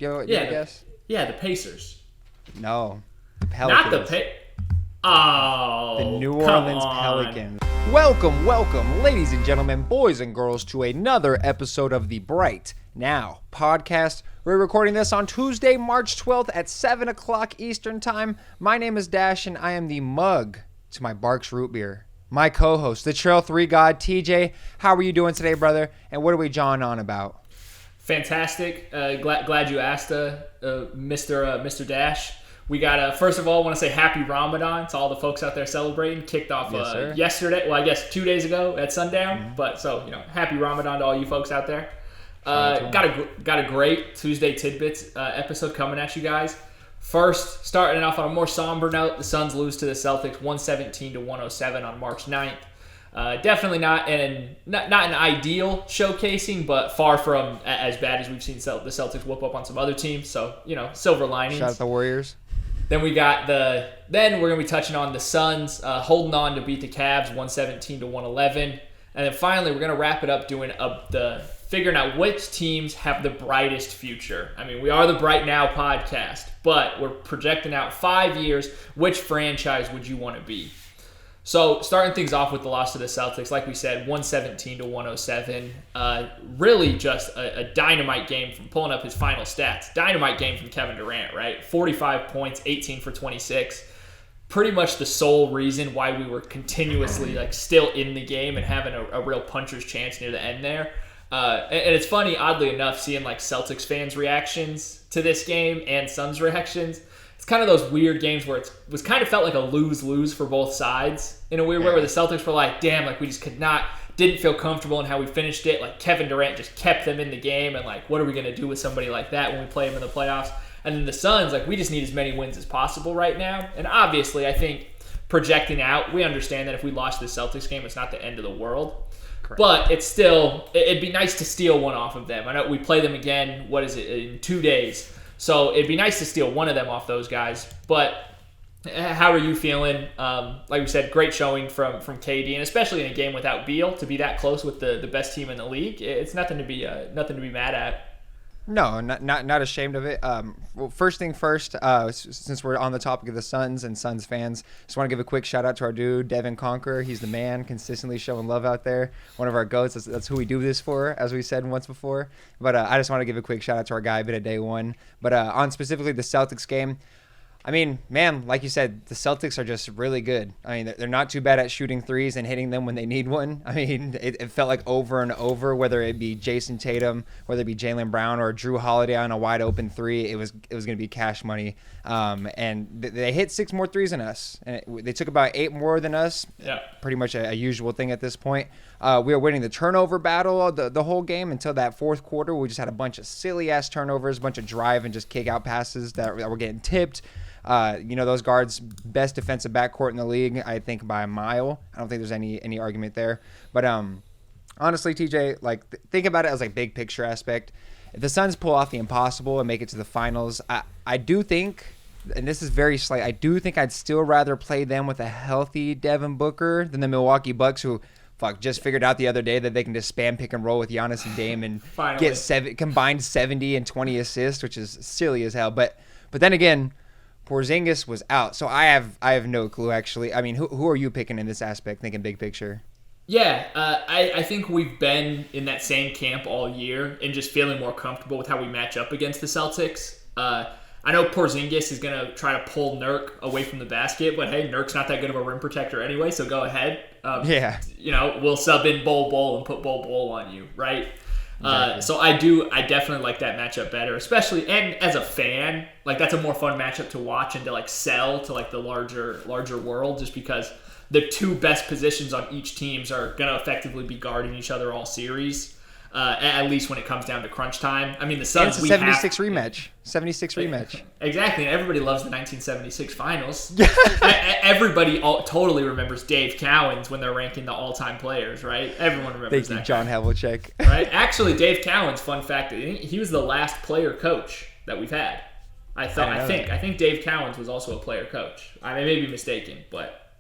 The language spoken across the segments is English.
You have a guess? The Pacers. No. The Pelicans. Not the The New Orleans Pelicans. Welcome, ladies and gentlemen, boys and girls, to another episode of the Bright Now podcast. We're recording this on Tuesday, March 12th at 7 o'clock Eastern Time. My name is Dash, and I am the mug to my Barks root beer. My co-host, the Trail 3 God, TJ. How are you doing today, brother? And what are we jawing on about? Fantastic. Glad you asked, Mr. Dash. We got, first of all, I want to say happy Ramadan to all the folks out there celebrating. Kicked off yesterday, well, I guess 2 days ago at sundown. Mm-hmm. But so, happy Ramadan to all you folks out there. Got a great Tuesday Tidbits episode coming at you guys. First, starting off on a more somber note, the Suns lose to the Celtics 117-107 on March 9th. Definitely not an ideal showcasing, but far from as bad as we've seen the Celtics whoop up on some other teams. So, silver linings. Shout out the Warriors. Then we got then we're going to be touching on the Suns holding on to beat the Cavs 117-111. And then finally, we're going to wrap it up doing figuring out which teams have the brightest future. I mean, we are the Bright Now podcast, but we're projecting out 5 years. Which franchise would you want to be? So starting things off with the loss to the Celtics, like we said, 117-107. Really just a dynamite game from pulling up his final stats. Dynamite game from Kevin Durant, right? 45 points, 18 for 26. Pretty much the sole reason why we were continuously still in the game and having a real puncher's chance near the end there. And it's funny, oddly enough, seeing Celtics fans' reactions to this game and Suns' reactions. It's kind of those weird games where it was kind of felt like a lose-lose for both sides in a weird way, where the Celtics were like, damn, we just didn't feel comfortable in how we finished it. Kevin Durant just kept them in the game, and what are we going to do with somebody like that when we play him in the playoffs? And then the Suns, we just need as many wins as possible right now. And obviously, I think projecting out, we understand that if we lost the Celtics game, it's not the end of the world. Correct. But it's still, it'd be nice to steal one off of them. I know we play them again, in 2 days. So it'd be nice to steal one of them off those guys. But how are you feeling? Like we said, great showing from KD, and especially in a game without Beal, to be that close with the best team in the league. It's nothing to be mad at. No, not ashamed of it. Well, first thing first, since we're on the topic of the Suns and Suns fans, just want to give a quick shout out to our dude, Devin Conquer. He's the man, consistently showing love out there. One of our goats. That's who we do this for, as we said once before. But I just want to give a quick shout out to our guy, bit of day one. But on specifically the Celtics game, I mean, man, like you said, the Celtics are just really good. I mean, they're not too bad at shooting threes and hitting them when they need one. I mean, it felt like over and over, whether it be Jason Tatum, whether it be Jaylen Brown or Drew Holiday on a wide open three, it was going to be cash money. And they hit 6 more threes than us. And they took about 8 more than us. Yeah. Pretty much a usual thing at this point. We were winning the turnover battle the whole game until that fourth quarter. We just had a bunch of silly-ass turnovers, a bunch of drive and just kick-out passes that were getting tipped. Those guards, best defensive backcourt in the league, I think, by a mile. I don't think there's any argument there. But honestly, TJ, think about it as big picture aspect. If the Suns pull off the impossible and make it to the finals, I do think, and this is very slight, I do think I'd still rather play them with a healthy Devin Booker than the Milwaukee Bucks, who just figured out the other day that they can just spam pick and roll with Giannis and Dame and get combined 70 and 20 assists, which is silly as hell. But then again, Porzingis was out, so I have no clue, actually. I mean, who are you picking in this aspect, thinking big picture? Yeah, I think we've been in that same camp all year and just feeling more comfortable with how we match up against the Celtics. I know Porzingis is going to try to pull Nurk away from the basket, but hey, Nurk's not that good of a rim protector anyway, so go ahead. We'll sub in Bol and put Bol on you, right? Exactly. So I definitely like that matchup better, especially, and as a fan, that's a more fun matchup to watch and to sell to the larger world, just because the 2 best positions on each teams are going to effectively be guarding each other all series, at least when it comes down to crunch time. I mean, the Suns, it's a 76 rematch. 76 rematch. Exactly, and everybody loves the 1976 finals. Everybody totally remembers Dave Cowens when they're ranking the all-time players, right? Everyone remembers that. Thank you, John Havlicek. Right? Actually, Dave Cowens, fun fact, he was the last player coach that we've had. I think Dave Cowens was also a player coach. I may be mistaken, but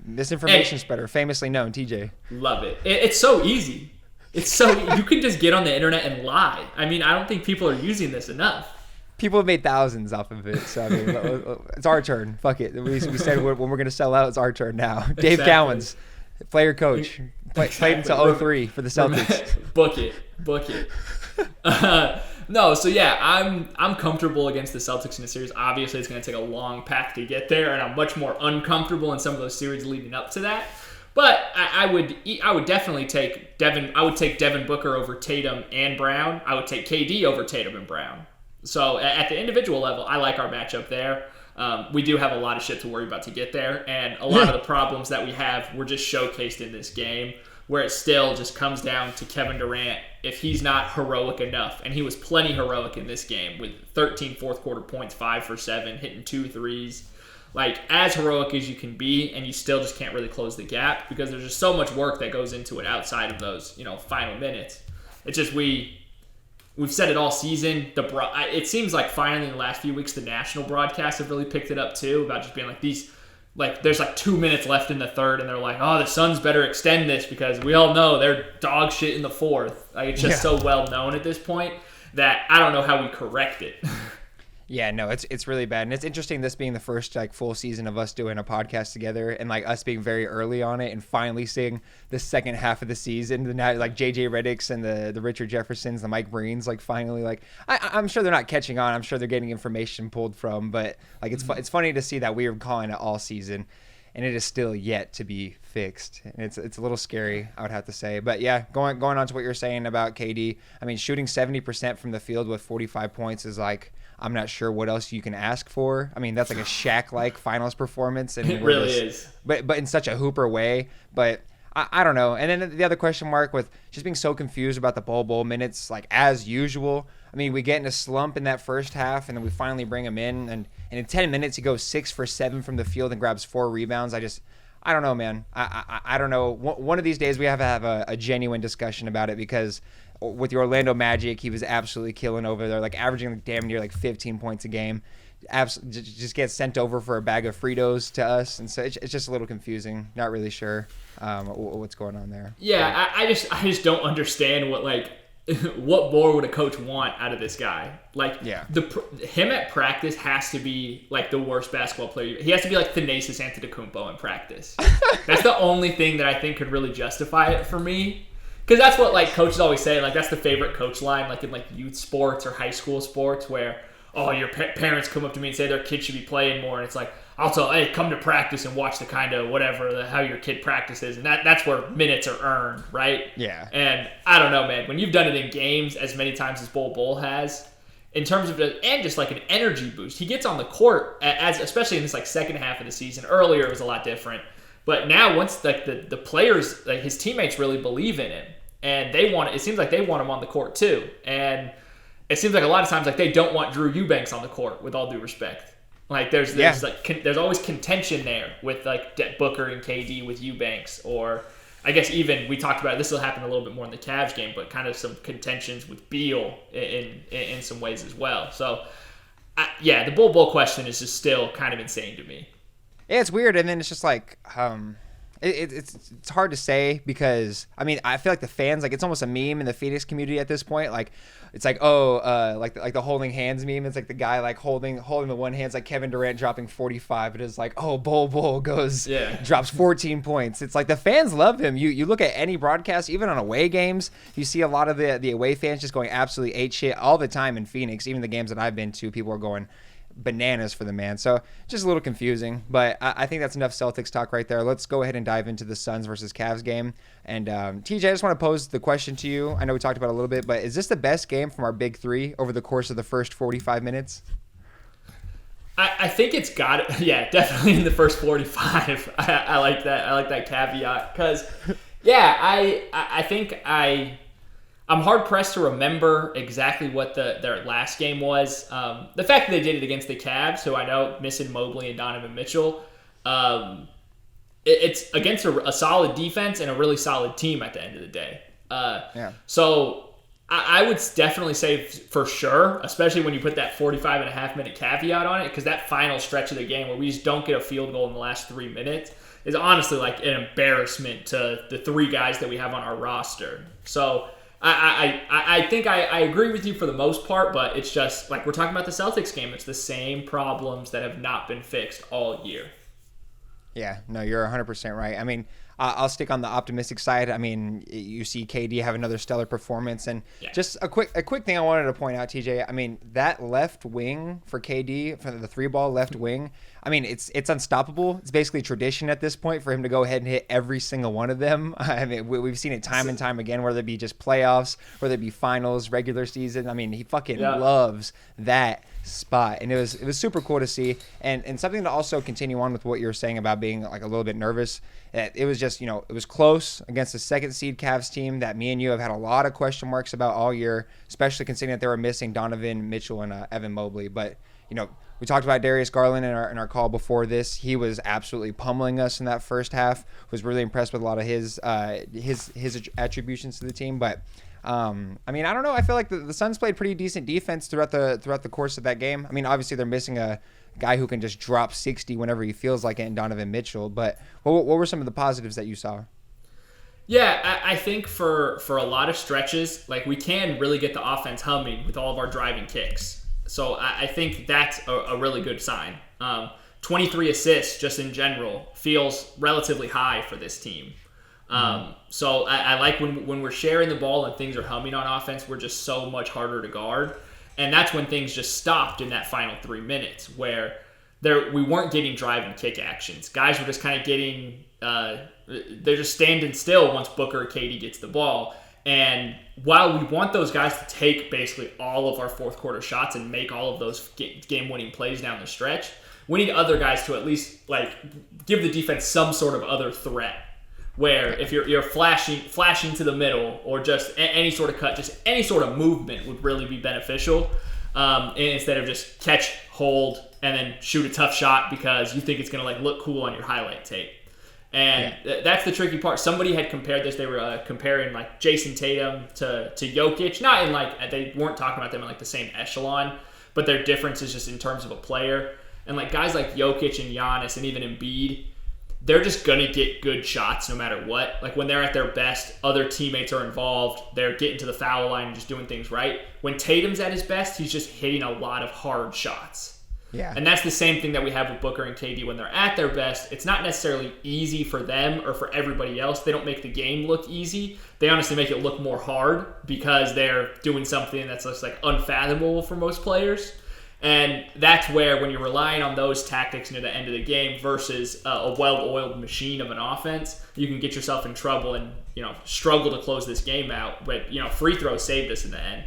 misinformation spreader, famously known, TJ. Love it. It's so easy. It's so you can just get on the internet and lie. I mean, I don't think people are using this enough. People have made thousands off of it. So, I mean, it's our turn. Fuck it. We said when we're going to sell out, it's our turn now. Dave Cowens, player coach. Played until 03 for the Celtics. Book it. No, so yeah, I'm comfortable against the Celtics in the series. Obviously, it's going to take a long path to get there, and I'm much more uncomfortable in some of those series leading up to that. But I would definitely take Devin. I would take Devin Booker over Tatum and Brown. I would take KD over Tatum and Brown. So at the individual level, I like our matchup there. We do have a lot of shit to worry about to get there, and a lot of the problems that we have were just showcased in this game, where it still just comes down to Kevin Durant if he's not heroic enough. And he was plenty heroic in this game with 13 fourth quarter points, 5 for 7, hitting 2 threes. Like, as heroic as you can be, and you still just can't really close the gap because there's just so much work that goes into it outside of those, final minutes. It's just we've said it all season. It seems like finally in the last few weeks the national broadcasts have really picked it up too, about just being like these. Like, there's 2 minutes left in the third, and they're like, oh, the Suns better extend this because we all know they're dog shit in the fourth. Like, it's just so well known at this point that I don't know how we correct it. Yeah, no, it's really bad. And it's interesting this being the first full season of us doing a podcast together and us being very early on it and finally seeing the second half of the season. The now JJ Redick's and the Richard Jeffersons, the Mike Breens, finally I'm sure they're not catching on. I'm sure they're getting information pulled from, but it's funny to see that we were calling it all season and it is still yet to be fixed. And it's a little scary, I would have to say. But yeah, going on to what you're saying about KD, I mean, shooting 70% from the field with 45 points is I'm not sure what else you can ask for. I mean, that's like a Shaq-like finals performance. And it really is. But in such a Hooper way. But I don't know. And then the other question mark with just being so confused about the Bowl minutes, as usual. I mean, we get in a slump in that first half, and then we finally bring him in. And in 10 minutes, he goes 6 for 7 from the field and grabs 4 rebounds. I don't know, man. I don't know. One of these days, we have to have a genuine discussion about it because – with the Orlando Magic, he was absolutely killing over there, averaging damn near 15 points a game. Just gets sent over for a bag of Fritos to us, and so it's just a little confusing. Not really sure what's going on there. Yeah, I just don't understand what what more would a coach want out of this guy? Him at practice has to be the worst basketball player. He has to be Thanasis Antetokounmpo in practice. That's the only thing that I think could really justify it for me. Because that's what coaches always say. That's the favorite coach line, in youth sports or high school sports, where your parents come up to me and say their kid should be playing more, and it's I'll tell, hey, come to practice and watch the kind of how your kid practices, and that's where minutes are earned, right? Yeah. And I don't know, man. When you've done it in games as many times as Bull has, in terms of and just an energy boost, he gets on the court especially in this second half of the season. Earlier it was a lot different, but now once the players, his teammates really believe in him. And it seems like they want him on the court too. And it seems like a lot of times they don't want Drew Eubanks on the court, with all due respect. There's always contention there with Booker and KD with Eubanks, or I guess even we talked about this will happen a little bit more in the Cavs game, but kind of some contentions with Beal in some ways as well. So the Bull question is just still kind of insane to me. Yeah, it's weird, and then it's just it's hard to say because I feel the fans it's almost a meme in the Phoenix community at this point. It's the holding hands meme. It's the guy holding the one hand. It's Kevin Durant dropping 45. It is Bull goes drops 14 points. It's the fans love him. You look at any broadcast, even on away games, you see a lot of the away fans just going absolutely apeshit all the time in Phoenix. Even the games that I've been to, people are going bananas for the man. So just a little confusing, but I think that's enough Celtics talk right there. Let's go ahead and dive into the Suns versus Cavs game. And TJ, I just want to pose the question to you. I know we talked about it a little bit, but is this the best game from our big three over the course of the first 45 minutes? I think it's got it. Yeah, definitely in the first 45. I like that. I like that caveat because, I think I'm hard-pressed to remember exactly what their last game was. The fact that they did it against the Cavs, who I know missing Mobley and Donovan Mitchell, it's against a solid defense and a really solid team at the end of the day. So I would definitely say for sure, especially when you put that 45.5-minute caveat on it, because that final stretch of the game where we just don't get a field goal in the last 3 minutes is honestly an embarrassment to the 3 guys that we have on our roster. So I think I agree with you for the most part, but it's just like we're talking about the Celtics game. It's the same problems that have not been fixed all year. Yeah, no, you're 100% right. I mean, I'll stick on the optimistic side. I mean, you see KD have another stellar performance, and just a quick thing I wanted to point out, TJ. I mean, that left wing for KD, for the 3-ball left wing. I mean, it's unstoppable. It's basically tradition at this point for him to go ahead and hit every single one of them. I mean, we've seen it time and time again, whether it be just playoffs, whether it be finals, regular season. I mean, he fucking loves that spot, and it was super cool to see, and something to also continue on with what you were saying about being like a little bit nervous. It was just, it was close against the second seed Cavs team that me and you have had a lot of question marks about all year, especially considering that they were missing Donovan Mitchell and Evan Mobley. But we talked about Darius Garland in our call before this. He was absolutely pummeling us in that first half. Was really impressed with a lot of his attributions to the team. But I mean, I don't know. I feel like the Suns played pretty decent defense throughout the course of that game. I mean, obviously they're missing a guy who can just drop 60 whenever he feels like it in Donovan Mitchell. But what were some of the positives that you saw? Yeah, I think for a lot of stretches, like we can really get the offense humming with all of our driving kicks. So I think that's a really good sign. 23 assists just in general feels relatively high for this team. So I like when we're sharing the ball and things are humming on offense, we're just so much harder to guard. And that's when things just stopped in that final 3 minutes where we weren't getting drive and kick actions. Guys were just kind of getting they're just standing still once Booker or KD gets the ball. And while we want those guys to take basically all of our fourth quarter shots and make all of those game-winning plays down the stretch, we need other guys to at least like give the defense some sort of other threat. Where if you're flashing to the middle or just any sort of cut, just any sort of movement would really be beneficial. Instead of just catch, hold, and then shoot a tough shot because you think it's going to like look cool on your highlight tape. And that's the tricky part. Somebody had compared this. They were comparing like Jason Tatum to Jokic. Not in like, they weren't talking about them in like the same echelon, but their difference is just in terms of a player. And like guys like Jokic and Giannis and even Embiid, they're just going to get good shots no matter what. Like when they're at their best, other teammates are involved. They're getting to the foul line and just doing things right. When Tatum's at his best, he's just hitting a lot of hard shots. Yeah. And that's the same thing that we have with Booker and KD when they're at their best. It's not necessarily easy for them or for everybody else. They don't make the game look easy. They honestly make it look more hard because they're doing something that's just like unfathomable for most players. And that's where when you're relying on those tactics near the end of the game versus a well-oiled machine of an offense, you can get yourself in trouble and struggle to close this game out. But free throws saved us in the end.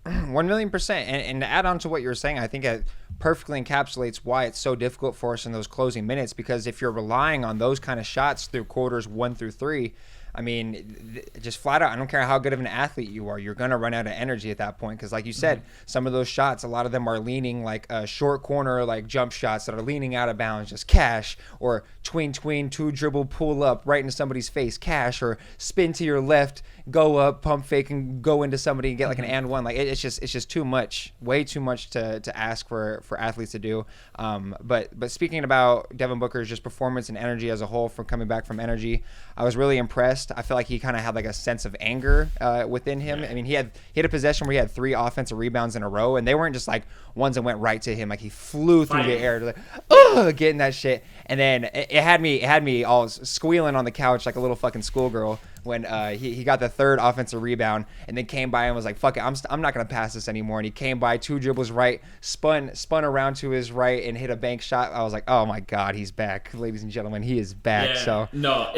1,000,000%. And to add on to what you were saying, I think it perfectly encapsulates why it's so difficult for us in those closing minutes. Because if you're relying on those kind of shots through quarters 1 through 3, I mean, just flat out, I don't care how good of an athlete you are, you're going to run out of energy at that point. Because like you said, some of those shots, a lot of them are leaning like a short corner, like jump shots that are leaning out of bounds, just cash, or tween, two dribble, pull up right into somebody's face, cash, or spin to your left, go up, pump fake, and go into somebody and get like an and one. Like it's just too much, way too much to ask for athletes to do. But speaking about Devin Booker's just performance and energy as a whole from coming back from energy, I was really impressed. I feel like he kind of had like a sense of anger within him. I mean, he had a possession where he had 3 offensive rebounds in a row, and they weren't just like ones that went right to him. Like he flew through the air, like, getting that shit. And then it had me all squealing on the couch like a little fucking schoolgirl when he got the 3rd offensive rebound and then came by and was like, fuck it, I'm not going to pass this anymore. And he came by 2 dribbles right, spun around to his right and hit a bank shot. I was like, oh my God, he's back. Ladies and gentlemen, he is back. Yeah. So no,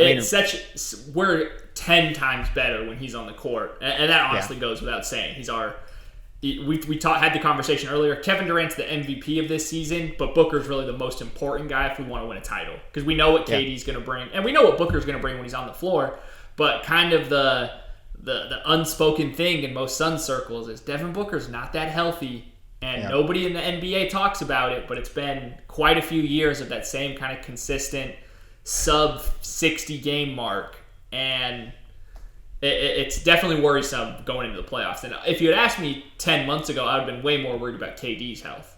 we're 10 times better when he's on the court. And that honestly goes without saying. He's our... We had the conversation earlier. Kevin Durant's the MVP of this season, but Booker's really the most important guy if we want to win a title. Because we know what KD's going to bring, and we know what Booker's going to bring when he's on the floor. But kind of the unspoken thing in most Suns circles is Devin Booker's not that healthy, and nobody in the NBA talks about it. But it's been quite a few years of that same kind of consistent sub 60 game mark, and it's definitely worrisome going into the playoffs. And if you had asked me 10 months ago, I would have been way more worried about KD's health.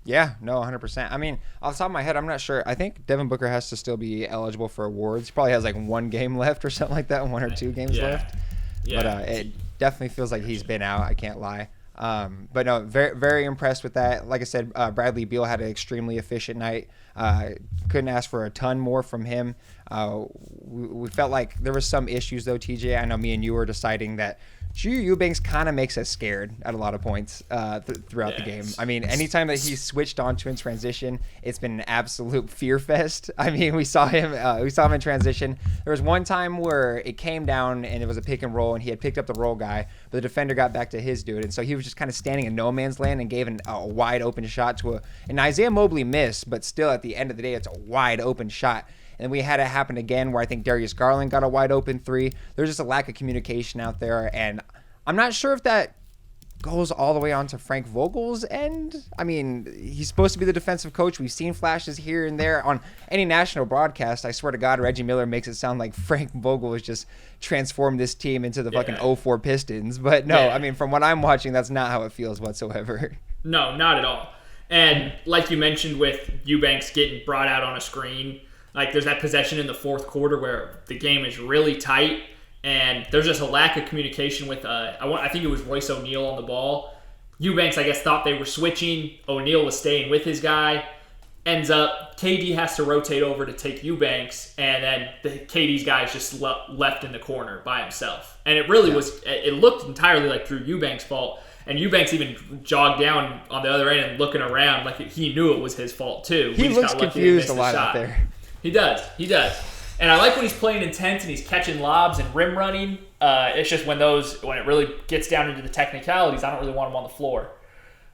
Yeah, no, 100%. I mean, off the top of my head, I'm not sure. I think Devin Booker has to still be eligible for awards. He probably has like 1 game left or something like that, 1 or 2 games left. Yeah. But definitely feels like he's been out. I can't lie. But no, very, very impressed with that. Like I said, Bradley Beal had an extremely efficient night. Couldn't ask for a ton more from him. We felt like there was some issues though, TJ. I know me and you were deciding that Drew Eubanks kind of makes us scared at a lot of points throughout the game. I mean, anytime that he switched onto in transition, it's been an absolute fear fest. I mean, we saw him in transition. There was one time where it came down and it was a pick and roll, and he had picked up the roll guy, but the defender got back to his dude, and so he was just kind of standing in no man's land and gave a wide open shot to an Isaiah Mobley miss, but still at the end of the day, it's a wide open shot. And we had it happen again where I think Darius Garland got a wide open three. There's just a lack of communication out there. And I'm not sure if that goes all the way on to Frank Vogel's end. I mean, he's supposed to be the defensive coach. We've seen flashes here and there on any national broadcast. I swear to God, Reggie Miller makes it sound like Frank Vogel has just transformed this team into the fucking 04 Pistons. But no, I mean, from what I'm watching, that's not how it feels whatsoever. No, not at all. And like you mentioned with Eubanks getting brought out on a screen, like there's that possession in the fourth quarter where the game is really tight and there's just a lack of communication with I think it was Royce O'Neal on the ball. Eubanks, I guess, thought they were switching. O'Neal was staying with his guy. Ends up, KD has to rotate over to take Eubanks, and then KD's guy is just left in the corner by himself. And it really it looked entirely like Drew Eubanks' fault. And Eubanks even jogged down on the other end and looking around like he knew it was his fault too. He looks confused a lot out there. He does. And I like when he's playing intense and he's catching lobs and rim running. It's just when it really gets down into the technicalities, I don't really want him on the floor.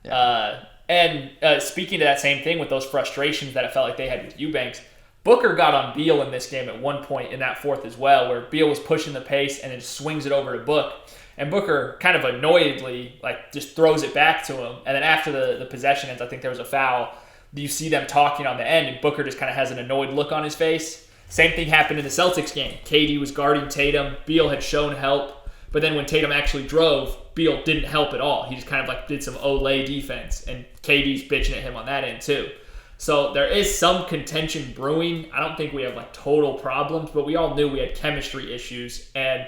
Yeah. And speaking to that same thing with those frustrations that I felt like they had with Eubanks, Booker got on Beal in this game at one point in that fourth as well, where Beal was pushing the pace and then swings it over to Book. And Booker kind of annoyedly just throws it back to him. And then after the possession ends, I think there was a foul. You see them talking on the end, and Booker just kind of has an annoyed look on his face. Same thing happened in the Celtics game. KD was guarding Tatum. Beal had shown help, but then when Tatum actually drove, Beal didn't help at all. He just kind of did some Olay defense, and KD's bitching at him on that end too. So there is some contention brewing. I don't think we have total problems, but we all knew we had chemistry issues, and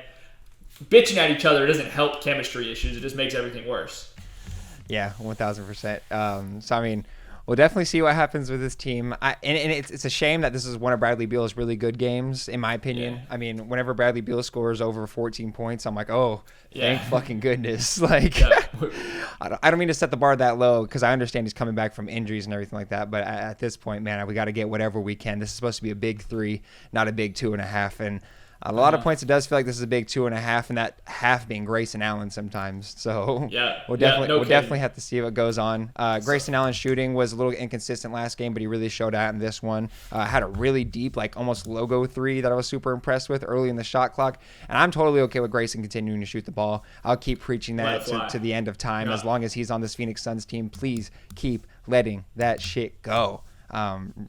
bitching at each other doesn't help chemistry issues. It just makes everything worse. Yeah, 1,000%. So I mean, we'll definitely see what happens with this team. And it's a shame that this is one of Bradley Beal's really good games, in my opinion. Yeah. I mean, whenever Bradley Beal scores over 14 points, I'm like, oh, thank fucking goodness. I don't mean to set the bar that low because I understand he's coming back from injuries and everything like that. But at this point, man, we got to get whatever we can. This is supposed to be a big 3, not a big 2.5. And a lot of points, it does feel like this is a big 2.5, and that half being Grayson Allen sometimes. So we'll definitely have to see what goes on. Grayson Allen's shooting was a little inconsistent last game, but he really showed out in this one. Had a really deep, almost logo 3 that I was super impressed with early in the shot clock. And I'm totally okay with Grayson continuing to shoot the ball. I'll keep preaching that to the end of time. As long as he's on this Phoenix Suns team, please keep letting that shit go.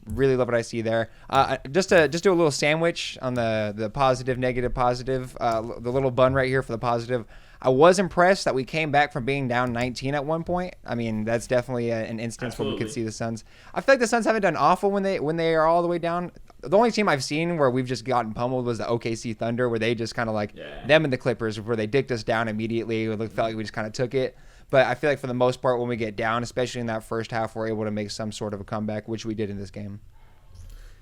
Really love what I see there. Just do a little sandwich on the positive, negative, positive. The little bun right here for the positive. I was impressed that we came back from being down 19 at one point. I mean, that's definitely an instance where we could see the Suns. I feel like the Suns haven't done awful when they are all the way down. The only team I've seen where we've just gotten pummeled was the OKC Thunder, where they just kind of them and the Clippers, where they dicked us down immediately. It felt like we just kind of took it. But I feel like for the most part, when we get down, especially in that first half, we're able to make some sort of a comeback, which we did in this game.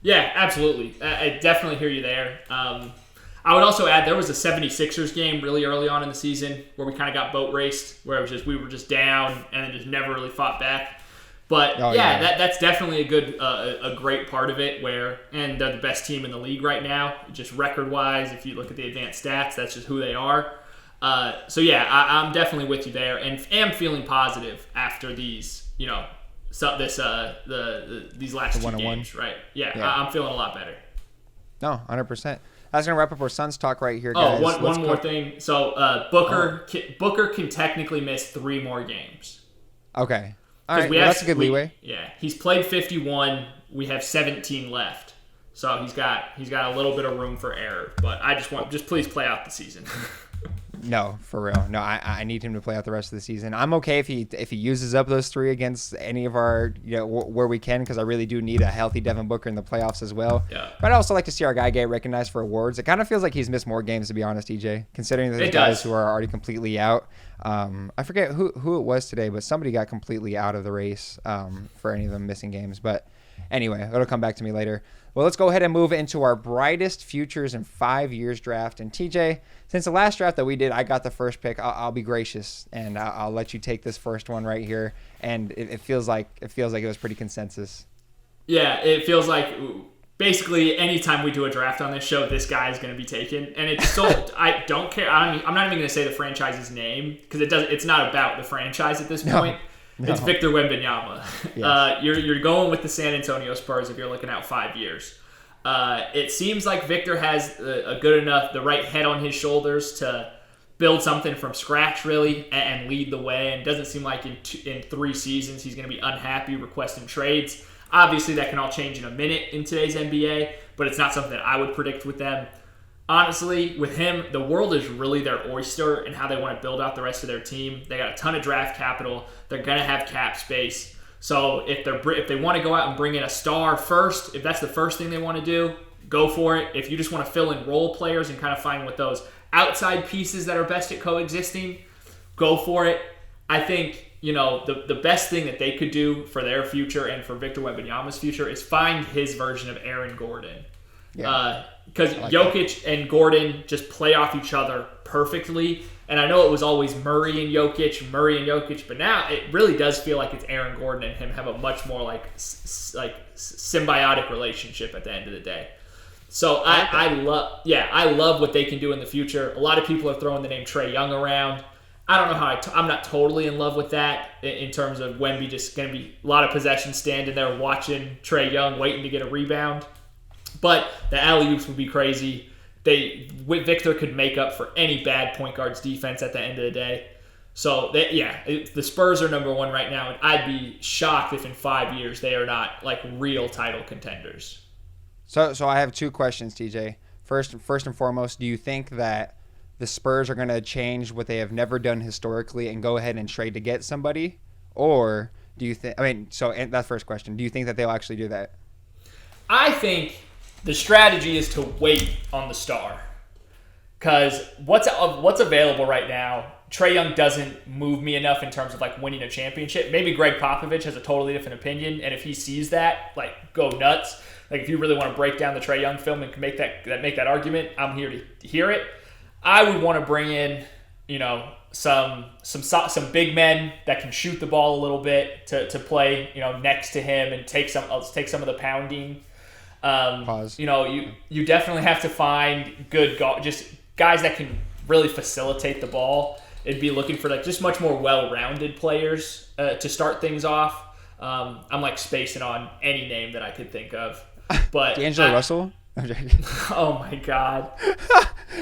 Yeah, absolutely. I definitely hear you there. I would also add there was a 76ers game really early on in the season where we kind of got boat raced, where it was just we were just down and then just never really fought back. But that's definitely a great part of it. And they're the best team in the league right now, just record wise. If you look at the advanced stats, that's just who they are. I'm definitely with you there, and am feeling positive after these, these last 2 games, right? Yeah. I'm feeling a lot better. No, 100%. That's gonna wrap up our Suns talk right here, guys. One more thing. So Booker can technically miss 3 more games. Okay. All right. That's a good leeway. Yeah, he's played 51. We have 17 left, so he's got a little bit of room for error. But I just please play out the season. No, for real. No, I need him to play out the rest of the season. I'm okay if he uses up those 3 against any of our, where we can, because I really do need a healthy Devin Booker in the playoffs as well. Yeah. But I also like to see our guy get recognized for awards. It kind of feels like he's missed more games, to be honest, EJ, considering the guys who are already completely out. I forget who it was today, but somebody got completely out of the race for any of them missing games. But anyway, it'll come back to me later. Well, let's go ahead and move into our brightest futures in 5 years draft. And TJ, since the last draft that we did, I got the first pick. I'll be gracious and I'll let you take this first one right here. And it feels like it was pretty consensus. Yeah, it feels like basically anytime we do a draft on this show, this guy is going to be taken. And it's so I don't care. I'm not even going to say the franchise's name because it's not about the franchise at this point. No. It's Victor Wembanyama. Yes. You're going with the San Antonio Spurs if you're looking out 5 years. It seems like Victor has the right head on his shoulders to build something from scratch, really, and lead the way. And it doesn't seem like in 3 seasons he's going to be unhappy requesting trades. Obviously, that can all change in a minute in today's NBA, but it's not something that I would predict with them. Honestly, with him, the world is really their oyster and how they want to build out the rest of their team. They got a ton of draft capital. They're going to have cap space. So if they want to go out and bring in a star first, if that's the first thing they want to do, go for it. If you just want to fill in role players and kind of find what those outside pieces that are best at coexisting, go for it. I think, the best thing that they could do for their future and for Victor Wembanyama's future is find his version of Aaron Gordon. Yeah. Because Jokic and Gordon just play off each other perfectly. And I know it was always Murray and Jokic, but now it really does feel like it's Aaron Gordon and him have a much more like symbiotic relationship at the end of the day. So I love what they can do in the future. A lot of people are throwing the name Trae Young around. I don't know how I'm not totally in love with that in terms of Wemby just going to be a lot of possession standing there watching Trae Young waiting to get a rebound. But the alley-oops would be crazy. Victor could make up for any bad point guard's defense at the end of the day. So, the Spurs are number 1 right now, and I'd be shocked if in 5 years they are not, like, real title contenders. So I have 2 questions, TJ. First and foremost, do you think that the Spurs are going to change what they have never done historically and go ahead and trade to get somebody? Or do you think – that's the first question. Do you think that they'll actually do that? I think – the strategy is to wait on the star, because what's available right now, Trae Young doesn't move me enough in terms of like winning a championship. Maybe Greg Popovich has a totally different opinion, and if he sees that, like go nuts. Like if you really want to break down the Trae Young film and make that argument, I'm here to hear it. I would want to bring in some big men that can shoot the ball a little bit to play next to him and take some of the pounding. You definitely have to find good just guys that can really facilitate the ball. It'd be looking for like just much more well-rounded players to start things off. I'm like spacing on any name that I could think of, but D'Angelo Russell. Oh my God!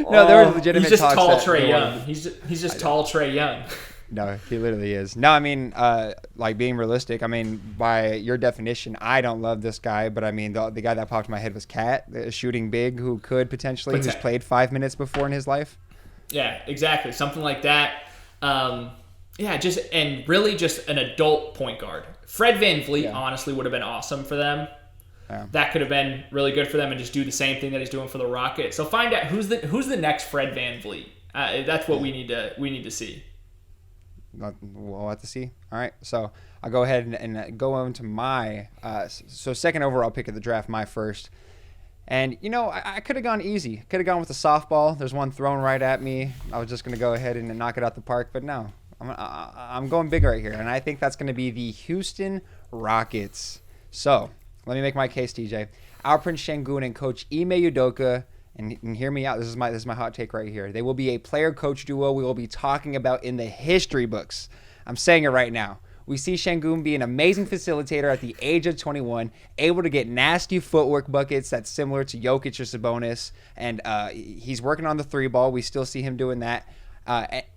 No, there were legitimate. He's just talks tall Trae Young. He's just tall Trae Young. No, he literally is. No, I mean, like being realistic, I mean, by your definition, I don't love this guy, but I mean, the guy that popped in my head was Cat, the shooting big who could potentially, who's played 5 minutes before in his life. Yeah, exactly. Something like that. Just an adult point guard. Fred VanVleet honestly would have been awesome for them. Yeah. That could have been really good for them and just do the same thing that he's doing for the Rockets. So find out who's the next Fred VanVleet. That's what we need to see. We'll have to see. All right, so I'll go ahead and go on to my second overall pick of the draft, my first. And, I could have gone easy. Could have gone with the softball. There's one thrown right at me. I was just going to go ahead and knock it out the park, but no. I'm going big right here, and I think that's going to be the Houston Rockets. So let me make my case, TJ. Alperen Sengun and Coach Ime Udoka. And hear me out. This is my hot take right here. They will be a player-coach duo we will be talking about in the history books. I'm saying it right now. We see Sengun be an amazing facilitator at the age of 21, able to get nasty footwork buckets that's similar to Jokic or Sabonis, and he's working on the 3-ball. We still see him doing that.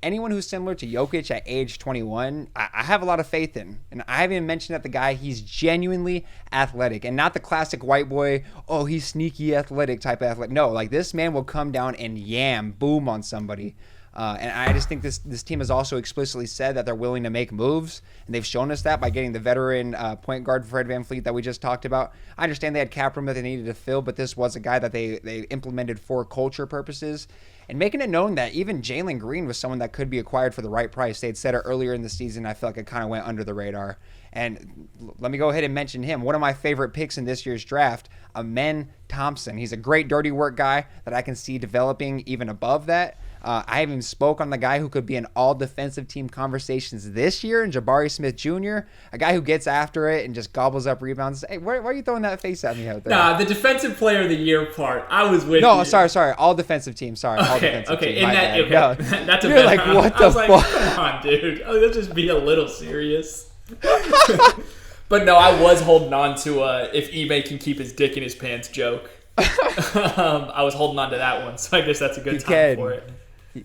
Anyone who's similar to Jokic at age 21, I have a lot of faith in. And I haven't even mentioned that the guy, he's genuinely athletic and not the classic white boy, oh, he's sneaky athletic type of athletic. No, like this man will come down and boom on somebody. And I just think this team has also explicitly said that they're willing to make moves, and they've shown us that by getting the veteran point guard Fred VanVleet that we just talked about. I understand they had cap room that they needed to fill, but this was a guy that they implemented for culture purposes. And making it known that even Jalen Green was someone that could be acquired for the right price. They had said it earlier in the season. I feel like it kind of went under the radar. And let me go ahead and mention him. One of my favorite picks in this year's draft, Amen Thompson. He's a great dirty work guy that I can see developing even above that. I even spoke on the guy who could be in all defensive team conversations this year, and Jabari Smith Jr., a guy who gets after it and just gobbles up rebounds. Hey, why are you throwing that face at me out there? Nah, the defensive player of the year part, I was with you. No, sorry. All defensive teams. Sorry, all defensive teams. Okay. No. That's a You're better like, round. what I the was fuck? like, come on, dude. Let's just be a little serious. But no, I was holding on to if eBay can keep his dick in his pants joke. I was holding on to that one, so I guess that's a good time for it.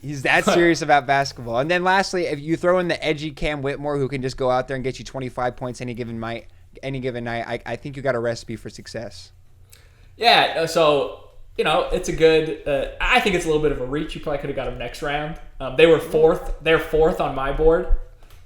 He's that serious about basketball. And then lastly, if you throw in the edgy Cam Whitmore who can just go out there and get you 25 points any given night, I think you got a recipe for success. Yeah, so, it's a good I think it's a little bit of a reach. You probably could have got him next round. They were fourth. They're fourth on my board,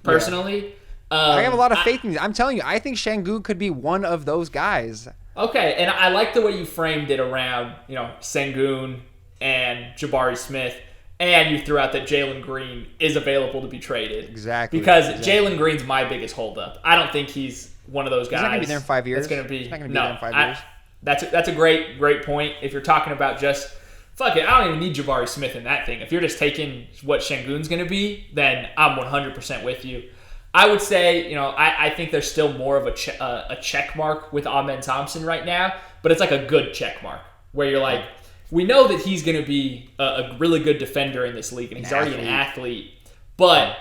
personally. Yeah. I have a lot of faith in you. I'm telling you, I think Şengün could be one of those guys. Okay, and I like the way you framed it around, Şengün and Jabari Smith. And you threw out that Jalen Green is available to be traded. Exactly. Because Jalen Green's my biggest holdup. I don't think he's one of those guys. He's not going to be there in 5 years. It's going to be He's not going to be there in 5 years. That's a great point. If you're talking about just, fuck it, I don't even need Jabari Smith in that thing. If you're just taking what Şengün's going to be, then I'm 100% with you. I would say, I think there's still more of a check mark with Amen Thompson right now, but it's like a good check mark where you're like, we know that he's going to be a really good defender in this league, and he's already an athlete. But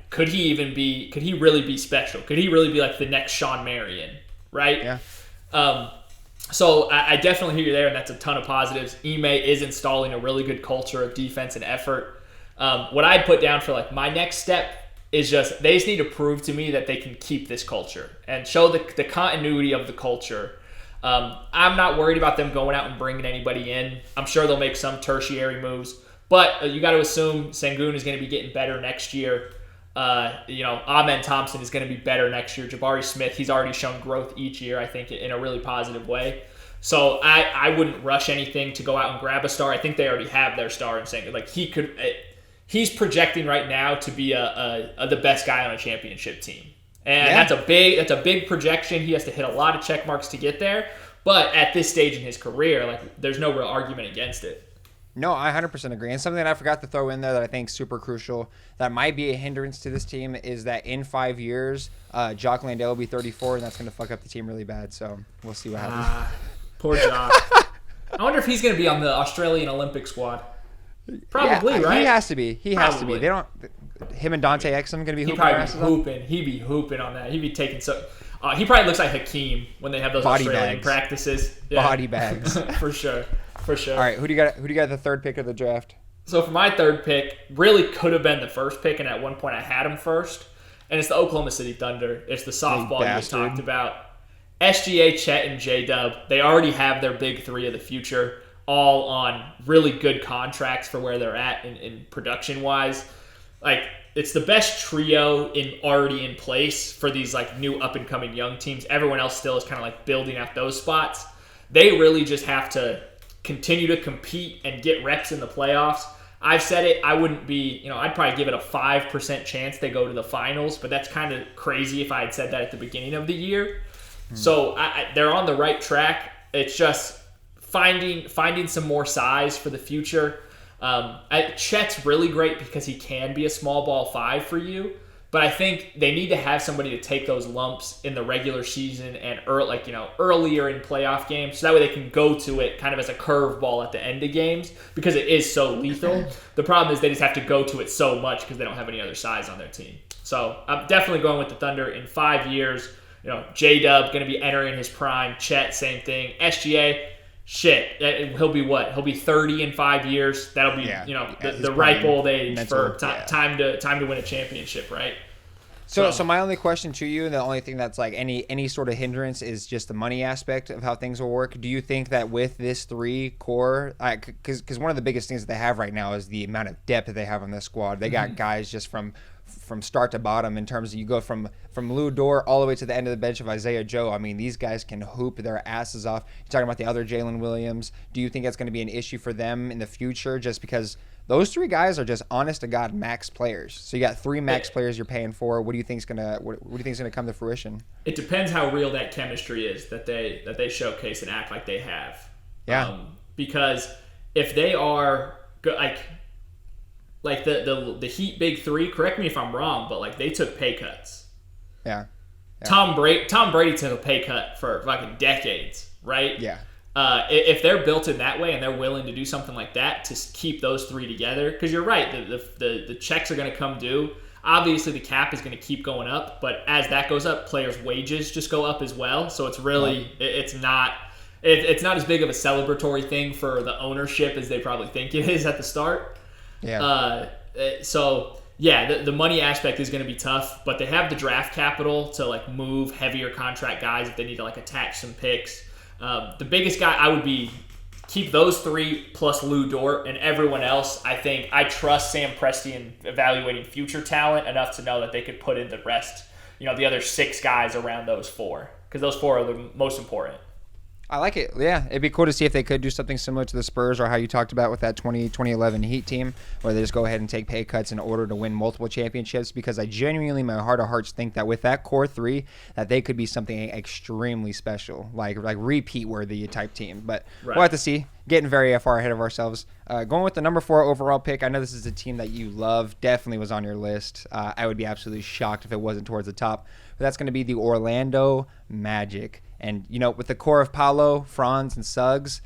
could he really be special? Could he really be like the next Sean Marion, right? Yeah. So I definitely hear you there, and that's a ton of positives. Ime is installing a really good culture of defense and effort. What I'd put down for my next step is they just need to prove to me that they can keep this culture and show the continuity of the culture. I'm not worried about them going out and bringing anybody in. I'm sure they'll make some tertiary moves, but you got to assume Şengün is going to be getting better next year. Amen Thompson is going to be better next year. Jabari Smith, he's already shown growth each year, I think, in a really positive way. So I wouldn't rush anything to go out and grab a star. I think they already have their star in Şengün. He's projecting right now to be the best guy on a championship team. And that's a big projection. He has to hit a lot of check marks to get there. But at this stage in his career, there's no real argument against it. No, I 100% agree. And something that I forgot to throw in there that I think is super crucial that might be a hindrance to this team is that in 5 years, Jock Landale will be 34, and that's going to fuck up the team really bad. So we'll see what happens. Poor Jock. I wonder if he's going to be on the Australian Olympic squad. Probably, right? He has to be. He has to be. They don't. Him and Dante Exum going to be hooping. He'd be hooping on that. He'd be taking so. He probably looks like Hakeem when they have those Body Australian bags. practices. Yeah. Body bags. For sure. All right, who do you got? Who do you got at the third pick of the draft? So for my third pick, really could have been the first pick, and at one point I had him first. And it's the Oklahoma City Thunder. It's the softball you just talked about. SGA, Chet, and J-Dub. They already have their big three of the future, all on really good contracts for where they're at in production-wise. It's the best trio already in place for these new up-and-coming young teams. Everyone else still is kind of building out those spots. They really just have to continue to compete and get reps in the playoffs. I've said it, I wouldn't be, I'd probably give it a 5% chance they go to the finals, but that's kind of crazy if I had said that at the beginning of the year. So they're on the right track. It's just finding some more size for the future. Chet's really great because he can be a small ball 5 for you, but I think they need to have somebody to take those lumps in the regular season and earlier in playoff games, so that way they can go to it kind of as a curveball at the end of games because it is so lethal. The problem is they just have to go to it so much because they don't have any other size on their team. So I'm definitely going with the Thunder in 5 years. J-Dub going to be entering his prime. Chet, same thing. SGA, he'll be what? He'll be 30 in 5 years. That'll be the ripe old age for time to win a championship, right? So my only question to you, and the only thing that's like any sort of hindrance, is just the money aspect of how things will work. Do you think that with this three core, because one of the biggest things that they have right now is the amount of depth that they have on this squad. They got guys just from start to bottom, in terms of you go from Lou Dort all the way to the end of the bench of Isaiah Joe. I mean, these guys can hoop their asses off. You're talking about the other Jalen Williams. Do you think that's going to be an issue for them in the future, just because those three guys are just honest to God max players? So you got three max players you're paying for. What do you think's gonna come to fruition? It depends how real that chemistry is that they showcase and act like they have. Yeah. Because if they are good, like the Heat big three, correct me if I'm wrong, but like they took pay cuts. Yeah. Tom Brady took a pay cut for fucking decades, right? Yeah. If they're built in that way and they're willing to do something like that to keep those three together, because you're right, the checks are going to come due. Obviously, the cap is going to keep going up, but as that goes up, players' wages just go up as well. So it's really it's not as big of a celebratory thing for the ownership as they probably think it is at the start. Yeah. So yeah, the money aspect is going to be tough, but they have the draft capital to like move heavier contract guys if they need to like attach some picks. The biggest guy I would be keep those three plus Lou Dort, and everyone else. I think I trust Sam Presti in evaluating future talent enough to know that they could put in the rest, the other six guys around those four, because those four are the most important. I like it. Yeah, it'd be cool to see if they could do something similar to the Spurs, or how you talked about with that 2011 Heat team, where they just go ahead and take pay cuts in order to win multiple championships, because I genuinely, in my heart of hearts, think that with that core three, that they could be something extremely special, like repeat-worthy type team. But We'll have to see. Getting very far ahead of ourselves. Going with the number 4 overall pick, I know this is a team that you love, definitely was on your list. I would be absolutely shocked if it wasn't towards the top. But that's going to be the Orlando Magic. And, with the core of Paolo, Franz, and Suggs,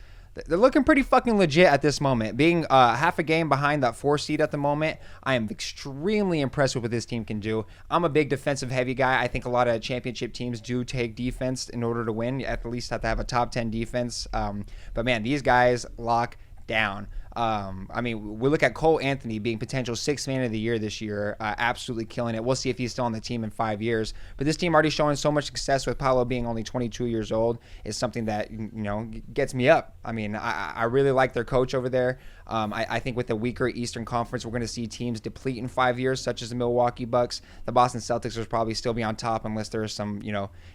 they're looking pretty fucking legit at this moment. Being half a game behind that 4 seed at the moment, I am extremely impressed with what this team can do. I'm a big defensive heavy guy. I think a lot of championship teams do take defense in order to win. You at least have to have a top 10 defense. But man, these guys lock down. We look at Cole Anthony being potential 6th man of the year this year, absolutely killing it. We'll see if he's still on the team in 5 years. But this team already showing so much success with Paolo being only 22 years old is something that, gets me up. I really like their coach over there. I think with the weaker Eastern Conference, we're going to see teams deplete in 5 years, such as the Milwaukee Bucks. The Boston Celtics will probably still be on top unless there's some,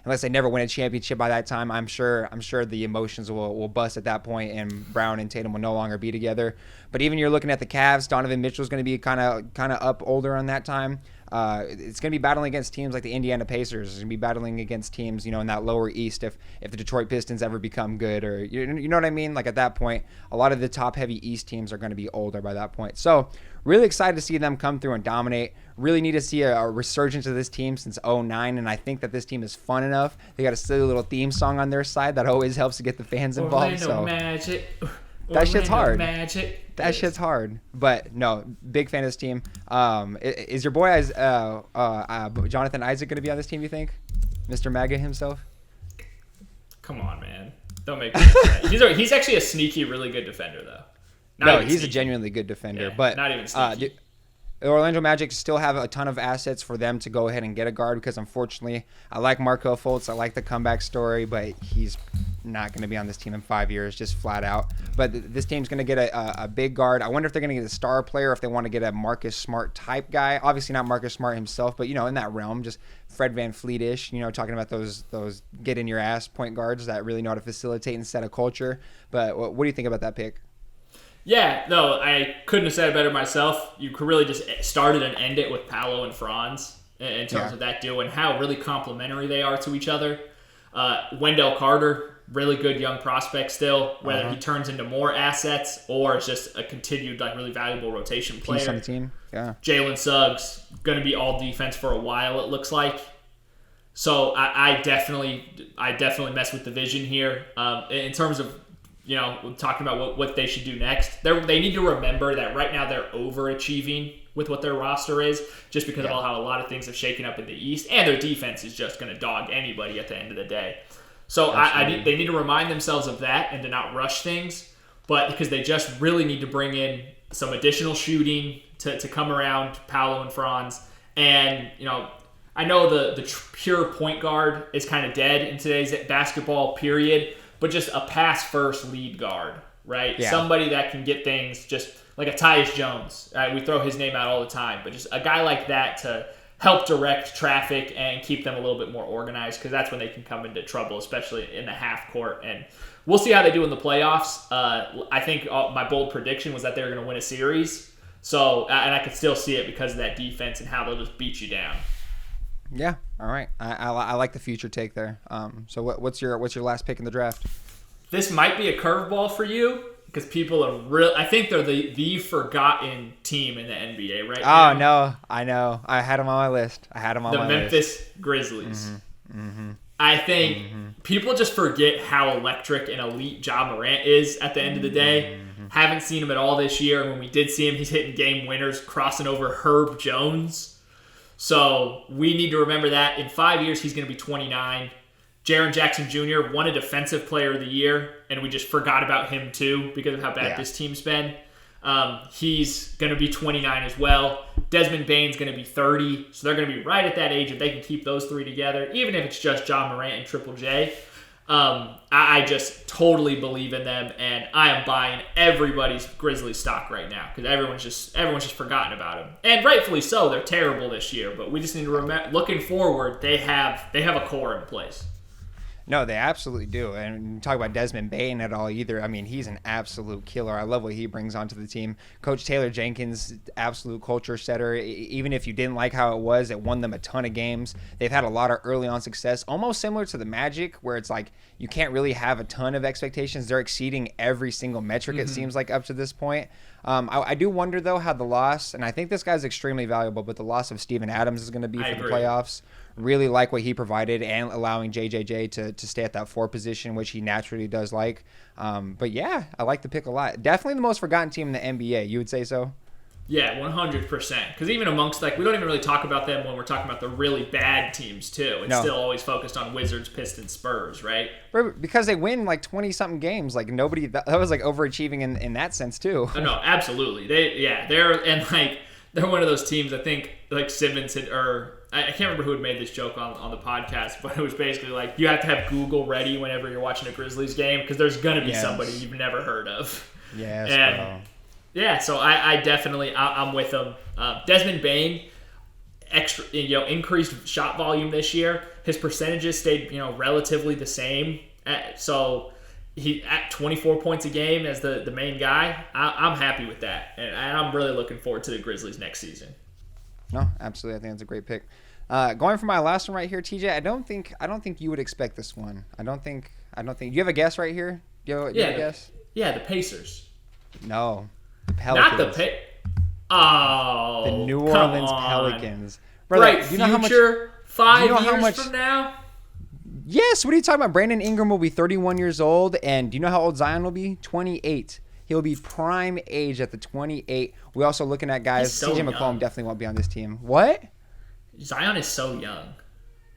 unless they never win a championship by that time. I'm sure the emotions will bust at that point, and Brown and Tatum will no longer be together. But even you're looking at the Cavs, Donovan Mitchell's going to be kind of up older on that time. It's going to be battling against teams like the Indiana Pacers. It's going to be battling against teams, in that lower East if the Detroit Pistons ever become good, or you know what I mean? Like at that point, a lot of the top heavy East teams are going to be older by that point. So really excited to see them come through and dominate. Really need to see a resurgence of this team since 2009, and I think that this team is fun enough. They got a silly little theme song on their side that always helps to get the fans involved. Orlando Magic. That shit's hard. Magic. That shit's hard. But no, big fan of this team. Is your boy Jonathan Isaac going to be on this team, you think? Mr. MAGA himself? Come on, man. Don't make me do that. He's actually a sneaky, really good defender, though. He's a genuinely good defender. Yeah, but not even sneaky. The Orlando Magic still have a ton of assets for them to go ahead and get a guard, because unfortunately, I like Markelle Fultz. I like the comeback story, but he's not going to be on this team in 5 years, just flat out. But this team's going to get a big guard. I wonder if they're going to get a star player, if they want to get a Marcus Smart type guy. Obviously not Marcus Smart himself, but in that realm, just Fred VanVleet-ish, talking about those get in your ass point guards that really know how to facilitate and set a culture. But what do you think about that pick? Yeah, no, I couldn't have said it better myself. You could really just start it and end it with Paolo and Franz in terms of that duo and how really complementary they are to each other. Wendell Carter, really good young prospect still, whether he turns into more assets or is just a continued really valuable rotation player. Piece on the team. Yeah. Jalen Suggs, going to be all defense for a while, it looks like. So I definitely mess with the vision here. In terms of talking about what they should do next. They need to remember that right now they're overachieving with what their roster is, just because of how a lot of things have shaken up in the East, and their defense is just going to dog anybody at the end of the day. So they need to remind themselves of that and to not rush things, but because they just really need to bring in some additional shooting to come around Paolo and Franz. And, I know the pure point guard is kind of dead in today's basketball period, but just a pass-first lead guard, right? Yeah. Somebody that can get things just like a Tyus Jones. We throw his name out all the time, but just a guy like that to help direct traffic and keep them a little bit more organized, because that's when they can come into trouble, especially in the half court. And we'll see how they do in the playoffs. I think my bold prediction was that they were going to win a series. So, and I could still see it because of that defense and how they'll just beat you down. Yeah. All right. I like the future take there. So what's your last pick in the draft? This might be a curveball for you because people are real. I think they're the forgotten team in the NBA right now. Oh no, I know. I had them on my list. The Memphis Grizzlies. I think people just forget how electric and elite Ja Morant is at the end of the day. Haven't seen him at all this year. And when we did see him, he's hitting game winners, crossing over Herb Jones. So we need to remember that. In 5 years, he's going to be 29. Jaren Jackson Jr. won a Defensive Player of the Year, and we just forgot about him too because of how bad this team's been. He's going to be 29 as well. Desmond Bane's going to be 30, so they're going to be right at that age if they can keep those three together, even if it's just Ja Morant and Triple J. I just totally believe in them, and I am buying everybody's Grizzlies stock right now because everyone's just forgotten about them, and rightfully so. They're terrible this year, but we just need to remember, looking forward, they have a core in place. No, they absolutely do. And talk about Desmond Bane at all either. I mean, he's an absolute killer. I love what he brings onto the team. Coach Taylor Jenkins, absolute culture setter. Even if you didn't like how it won them a ton of games. They've had a lot of early on success, almost similar to the Magic, where it's like you can't really have a ton of expectations. They're exceeding every single metric, it seems like, up to this point. I do wonder, though, how the loss, and I think this guy's extremely valuable, but the loss of Steven Adams is going to be for the playoffs. Really like what he provided and allowing JJJ to stay at that 4 position, which he naturally does like. But yeah, I like the pick a lot. Definitely the most forgotten team in the NBA. You would say so? Yeah, 100%. Because even amongst, we don't even really talk about them when we're talking about the really bad teams, too. It's still always focused on Wizards, Pistons, Spurs, right? Because they win 20-something games. Nobody, that was overachieving in that sense, too. Oh, no, absolutely. They're one of those teams, I think, Simmons had, I can't remember who had made this joke on the podcast, but it was basically you have to have Google ready whenever you're watching a Grizzlies game because there's going to be somebody you've never heard of. Yes, and, yeah, so I definitely, I'm with them. Desmond Bane, increased shot volume this year. His percentages stayed, relatively the same. So he at 24 points a game as the main guy. I'm happy with that, and I'm really looking forward to the Grizzlies next season. No, absolutely. I think that's a great pick. Going for my last one right here, TJ. I don't think you would expect this one. I don't think. You have a guess right here? You have a guess? Yeah, the Pacers. No, the Pelicans. Not the the New Orleans Pelicans. Brother, Bright future. 5 years from now. Yes. What are you talking about? Brandon Ingram will be 31 years old, and do you know how old Zion will be? 28. He'll be prime age at the 28. We're also looking at guys. CJ McCollum definitely won't be on this team. What? Zion is so young.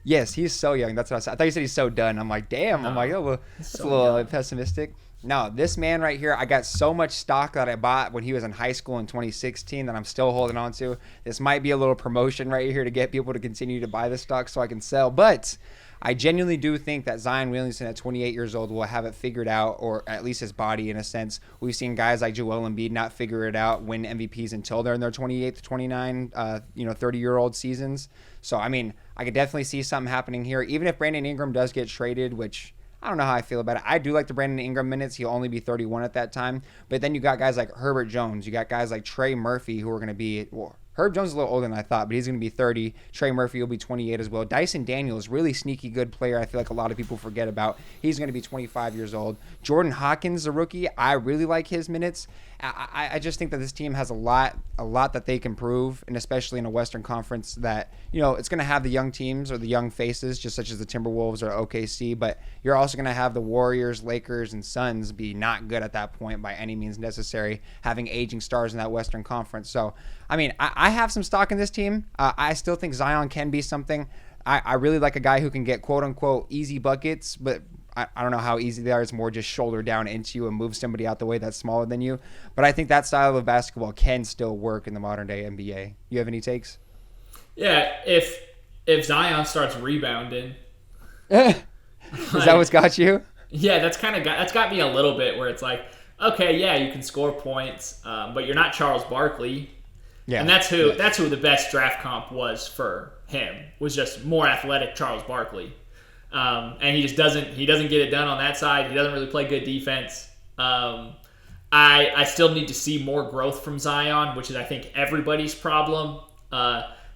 Yes, he's so young. That's what I said. I thought you said he's so done. I'm like, damn. No, I'm like, oh, well, that's a little pessimistic. No, this man right here, I got so much stock that I bought when he was in high school in 2016 that I'm still holding on to. This might be a little promotion right here to get people to continue to buy the stock so I can sell. But I genuinely do think that Zion Williamson at 28 years old will have it figured out, or at least his body in a sense. We've seen guys like Joel Embiid not figure it out, win MVPs until they're in their 28 to 29, 30-year-old seasons. So, I mean, I could definitely see something happening here. Even if Brandon Ingram does get traded, which I don't know how I feel about it. I do like the Brandon Ingram minutes. He'll only be 31 at that time. But then you got guys like Herbert Jones. You got guys like Trey Murphy who are going to be Herb Jones is a little older than I thought, but he's going to be 30. Trey Murphy will be 28 as well. Dyson Daniels, really sneaky good player I feel like a lot of people forget about. He's going to be 25 years old. Jordan Hawkins, a rookie. I really like his minutes. I just think that this team has a lot that they can prove, and especially in a Western Conference that, it's going to have the young teams or the young faces, just such as the Timberwolves or OKC, but you're also going to have the Warriors, Lakers, and Suns be not good at that point by any means necessary, having aging stars in that Western Conference. So, I mean, I have some stock in this team. I still think Zion can be something. I really like a guy who can get quote-unquote easy buckets, but I don't know how easy they are. It's more just shoulder down into you and move somebody out the way that's smaller than you. But I think that style of basketball can still work in the modern-day NBA. You have any takes? Yeah, if if Zion starts rebounding. Is that what's got you? Yeah, that's got me a little bit where it's like, okay, yeah, you can score points, but you're not Charles Barkley. Yeah. And that's who the best draft comp was for him, was just more athletic Charles Barkley. And he just doesn't get it done on that side. He doesn't really play good defense. I still need to see more growth from Zion, which is, I think, everybody's problem.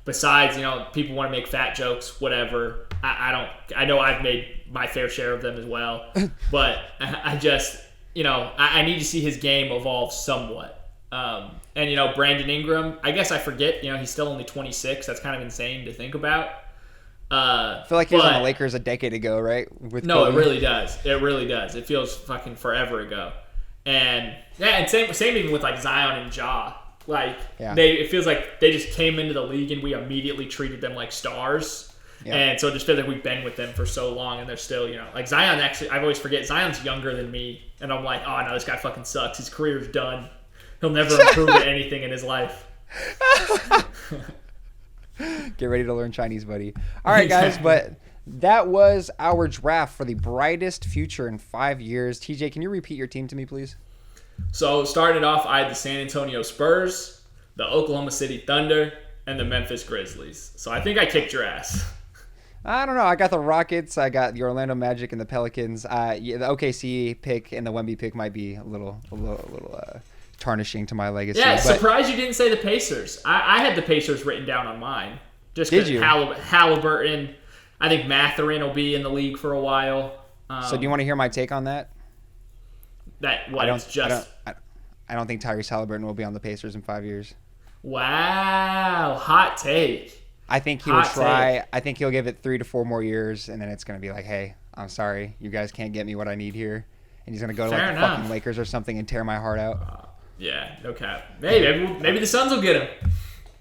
Besides, people want to make fat jokes, whatever. I know I've made my fair share of them as well. But I just, I need to see his game evolve somewhat. And Brandon Ingram, I guess I forget, he's still only 26. That's kind of insane to think about. I feel like he was on the Lakers a decade ago, right? No, it really does. It really does. It feels fucking forever ago. And same even with like Zion and Ja. Like it feels like they just came into the league and we immediately treated them like stars. Yeah. And so it just feels like we've been with them for so long and they're still, like Zion actually, I always forget, Zion's younger than me. And I'm like, oh no, this guy fucking sucks. His career's done. He'll never improve at anything in his life. Get ready to learn Chinese, buddy. All right, guys, but that was our draft for the brightest future in 5 years. TJ, can you repeat your team to me, please? So starting off, I had the San Antonio Spurs, the Oklahoma City Thunder, and the Memphis Grizzlies. So I think I kicked your ass. I don't know. I got the Rockets. I got the Orlando Magic and the Pelicans. The OKC pick and the Wemby pick might be a little tarnishing to my legacy. Yeah, surprised you didn't say the Pacers. I had the Pacers written down on mine. Just because Halliburton, I think Mathurin will be in the league for a while. So do you want to hear my take on that? I don't think Tyrese Halliburton will be on the Pacers in 5 years. Wow, hot take. I think he will try. I think he'll give it 3 to 4 more years, and then it's going to be like, hey, I'm sorry, you guys can't get me what I need here. And he's going to go to the fucking Lakers or something and tear my heart out. Yeah, no cap. Maybe the Suns will get him.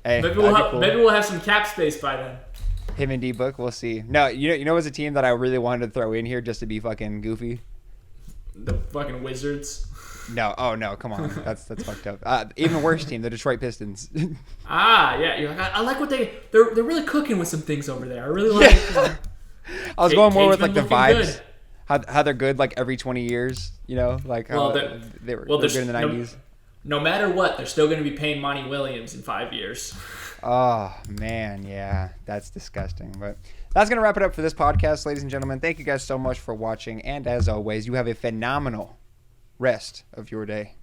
Hey, maybe we'll have some cap space by then. Him and D-Book, we'll see. No, you know, was a team that I really wanted to throw in here just to be fucking goofy. The fucking Wizards. No, come on, that's fucked up. Even worse team, the Detroit Pistons. Yeah, you're like, I like what they're really cooking with some things over there. I really like. I was going more with like the vibes, how they're good like every 20 years. Like how they were good in the 90s. No matter what, they're still going to be paying Monty Williams in 5 years. Oh, man, yeah. That's disgusting. But that's going to wrap it up for this podcast, ladies and gentlemen. Thank you guys so much for watching. And as always, you have a phenomenal rest of your day.